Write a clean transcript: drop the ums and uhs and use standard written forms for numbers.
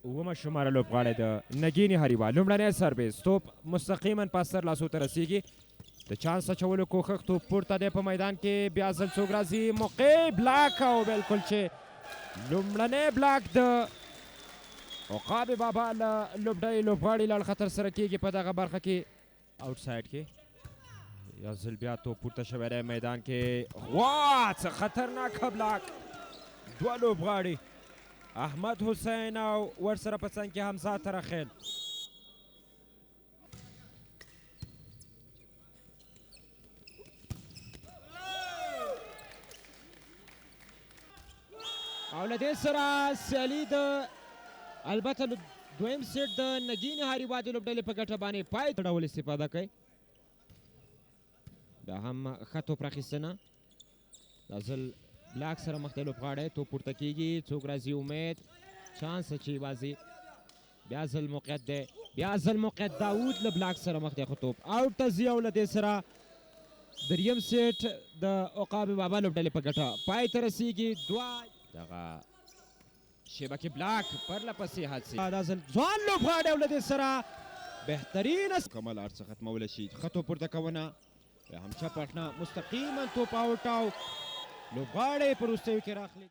اومه شماره لوبغاړی د نګینې هریوال لومړنی سرویس توپ مستقیما پاس تر لاسو ته رسیږي د چانس اچولو کوښښ توپ پورته دی په میدان کې بیا ځل څوک راځي موقع بلاک او بالکل چې لومړنی بلاک د عقاب بابا له لوبډۍ لوبغاړي له خطر سره کیږي په دغه برخه کې آوټ ساید کې یو ځل بیا توپ پورته شوی دی میدان کې وا څه خطرناکه بلاک دوه لوبغاړي احمد حسین او ورسره په څنګ کې حمزه ترخیل او له دې سره سیالي د البته دویم سیټ د نګینې هریوال د لوبډلې په ګټه باندې پای ته ډول استفاده کوي بیا هم ښه توپ راخیستنه دا ځل بلاک سره مخ دی لوبغاړی توپ پورته کیږي څوک راځي امید چانس اچوي بازي بیا ځل موقعیت دی بیا ځل موقعیت داود له بلاک سره مخ دی خو توپ آوټ ته ځي او له دې سره دریم سیټ د عقاب بابا لوبډلې په ګټه پای ته رسیږي دوه دغه شبکه بلاک پرله پسې حادثې دا ځل ځوان لوبغاړی او له دې سره بهترینه کمل ارڅ ختمولی شي ښه توپ پورته کونه بیا هم چپ اټنه مستقیما توپ آوټ او لوبغاړی په وروستیو کې راخلي